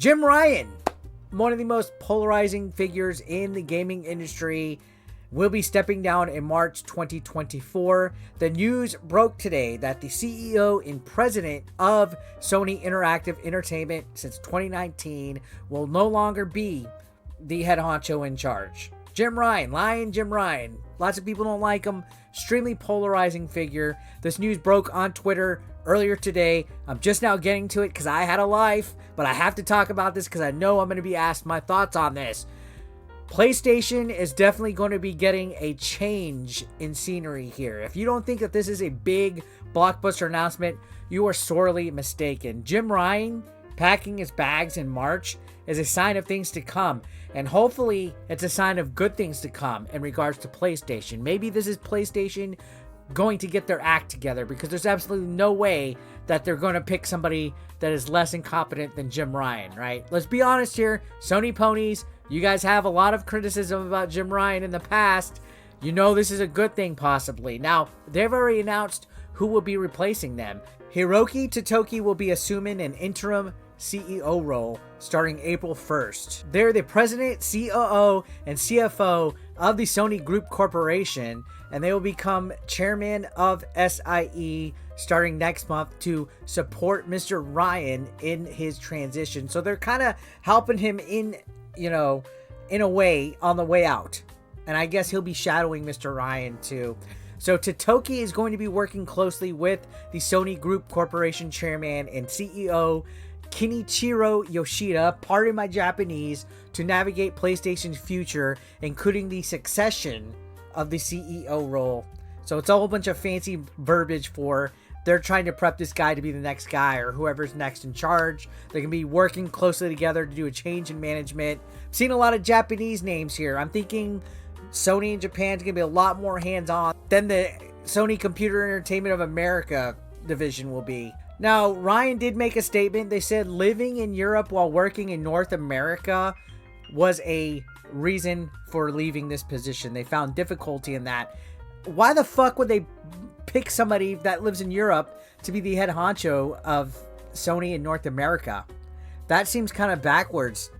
Jim Ryan, one of the most polarizing figures in the gaming industry, will be stepping down in March 2024. The news broke today that the CEO and president of Sony Interactive Entertainment since 2019 will no longer be the head honcho in charge. Jim Ryan, Jim Ryan. Lots of people don't like him. Extremely polarizing figure. This news broke on Twitter earlier today. I'm just now getting to it because I had a life, but I have to talk about this because I know I'm going to be asked my thoughts on this. PlayStation is definitely going to be getting a change in scenery here. If you don't think that this is a big blockbuster announcement, you are sorely mistaken. Jim Ryan packing his bags in March is a sign of things to come. And hopefully it's a sign of good things to come in regards to PlayStation. Maybe this is PlayStation going to get their act together, because there's absolutely no way that they're going to pick somebody that is less incompetent than Jim Ryan, right? Let's be honest here. Sony ponies, you guys have a lot of criticism about Jim Ryan in the past. You know this is a good thing possibly. Now, they've already announced who will be replacing them. Hiroki Totoki will be assuming an interim CEO role starting April 1st. They're the president, COO, and CFO of the Sony Group Corporation, and they will become chairman of SIE starting next month to support Mr. Ryan in his transition. So they're kind of helping him in a way on the way out. And I guess he'll be shadowing Mr. Ryan too. So Totoki is going to be working closely with the Sony Group Corporation chairman and CEO Kenichiro Yoshida, pardon my Japanese, to navigate PlayStation's future, including the succession of the CEO role. So it's a whole bunch of fancy verbiage for they're trying to prep this guy to be the next guy or whoever's next in charge. They're going to be working closely together to do a change in management. I've seen a lot of Japanese names here. I'm thinking Sony in Japan is going to be a lot more hands-on than the Sony Computer Entertainment of America division will be. Now, Ryan did make a statement. They said living in Europe while working in North America was a reason for leaving this position. They found difficulty in that. Why the fuck would they pick somebody that lives in Europe to be the head honcho of Sony in North America? That seems kind of backwards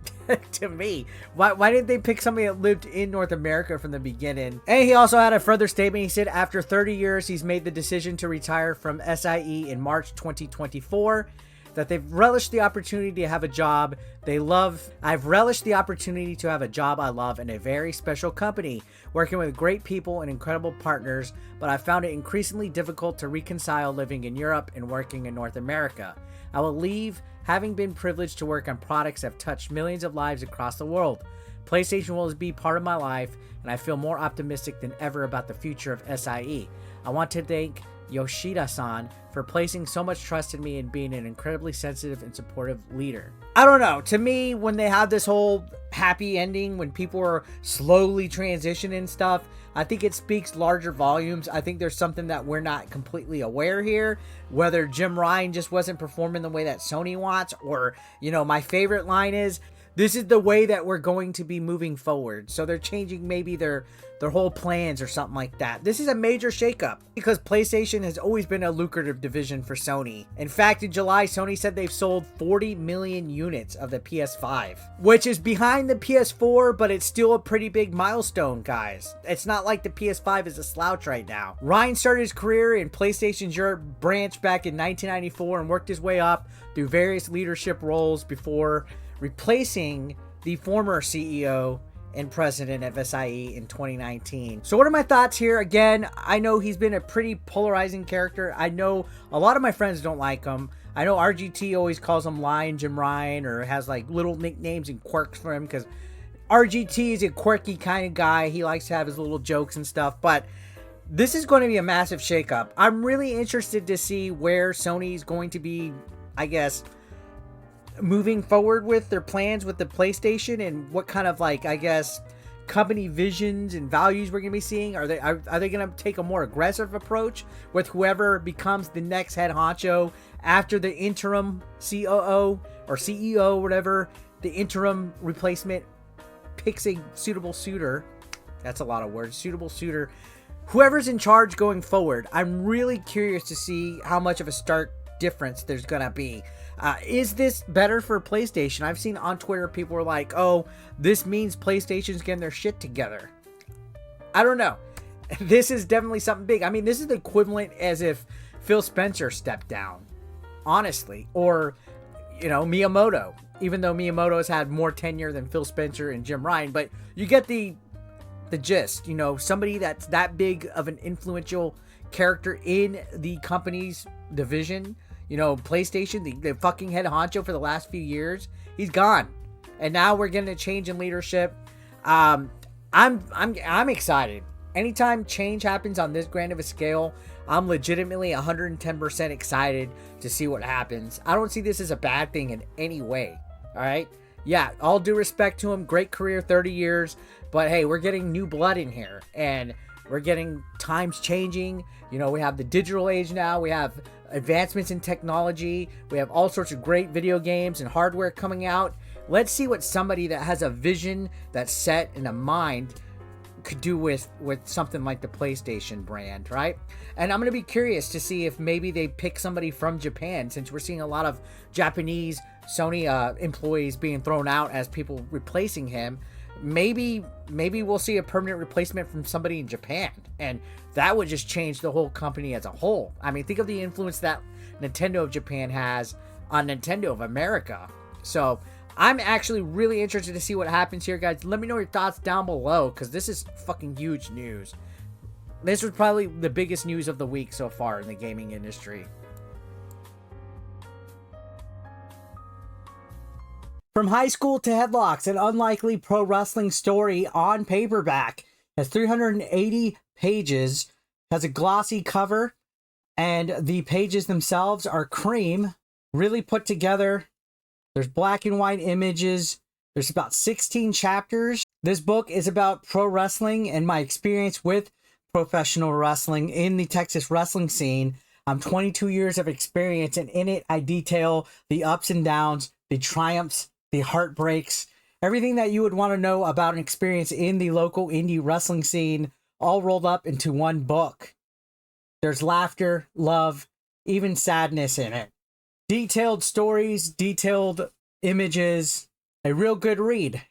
to me. Why didn't they pick somebody that lived in North America from the beginning? And he also had a further statement. He said after 30 years, he's made the decision to retire from SIE in March 2024. That they've relished the opportunity to have a job they love. I've relished the opportunity to have a job I love in a very special company, working with great people and incredible partners, but I found it increasingly difficult to reconcile living in Europe and working in North America. I will leave having been privileged to work on products that have touched millions of lives across the world. PlayStation will be part of my life, and I feel more optimistic than ever about the future of SIE. I want to thank Yoshida-san for placing so much trust in me and being an incredibly sensitive and supportive leader. I don't know. To me, when they have this whole happy ending, when people are slowly transitioning stuff, I think it speaks larger volumes. I think there's something that we're not completely aware here. Whether Jim Ryan just wasn't performing the way that Sony wants, or, my favorite line is, this is the way that we're going to be moving forward. So they're changing maybe their whole plans or something like that. This is a major shakeup because PlayStation has always been a lucrative division for Sony. In fact, in July, Sony said they've sold 40 million units of the PS5, which is behind the PS4, but it's still a pretty big milestone, guys. It's not like the PS5 is a slouch right now. Ryan started his career in PlayStation's Europe branch back in 1994 and worked his way up through various leadership roles before replacing the former CEO and president of SIE in 2019. So what are my thoughts here? Again, I know he's been a pretty polarizing character. I know a lot of my friends don't like him. I know RGT always calls him Lion Jim Ryan, or has like little nicknames and quirks for him because RGT is a quirky kind of guy. He likes to have his little jokes and stuff, but this is going to be a massive shakeup. I'm really interested to see where Sony's going to be, I guess, moving forward with their plans with the PlayStation, and what kind of company visions and values we're going to be seeing. Are they going to take a more aggressive approach with whoever becomes the next head honcho after the interim COO or CEO, whatever, the interim replacement picks a suitable suitor? That's a lot of words. Suitable suitor. Whoever's in charge going forward, I'm really curious to see how much of a stark difference there's going to be. Is this better for PlayStation? I've seen on Twitter people were like, oh, this means PlayStation's getting their shit together. I don't know. This is definitely something big. I mean, this is the equivalent as if Phil Spencer stepped down, honestly. Or, Miyamoto. Even though Miyamoto has had more tenure than Phil Spencer and Jim Ryan. But you get the gist. Somebody that's that big of an influential character in the company's division. PlayStation, the fucking head honcho for the last few years, he's gone, and now we're getting a change in leadership. I'm excited. Anytime change happens on this grand of a scale, I'm legitimately 110% excited to see what happens. I don't see this as a bad thing in any way. All right, yeah, all due respect to him, great career, 30 years, but hey, we're getting new blood in here, and we're getting times changing. We have the digital age now. We have advancements in technology. We have all sorts of great video games and hardware coming out. Let's see what somebody that has a vision that's set in a mind could do with something like the PlayStation brand, right? And I'm going to be curious to see if maybe they pick somebody from Japan, since we're seeing a lot of Japanese Sony employees being thrown out as people replacing him. Maybe we'll see a permanent replacement from somebody in Japan, and that would just change the whole company as a whole. I mean, think of the influence that Nintendo of Japan has on Nintendo of America. So I'm actually really interested to see what happens here, guys. Let me know your thoughts down below, because this is fucking huge news. This was probably the biggest news of the week so far in the gaming industry. From High School to Headlocks, an unlikely pro wrestling story on paperback. Has 380 pages, has a glossy cover, and the pages themselves are cream, really put together. There's black and white images. There's about 16 chapters. This book is about pro wrestling and my experience with professional wrestling in the Texas wrestling scene. I'm 22 years of experience, and in it I detail the ups and downs, the triumphs, the heartbreaks, everything that you would want to know about an experience in the local indie wrestling scene, all rolled up into one book. There's laughter, love, even sadness in it. Detailed stories, detailed images, a real good read.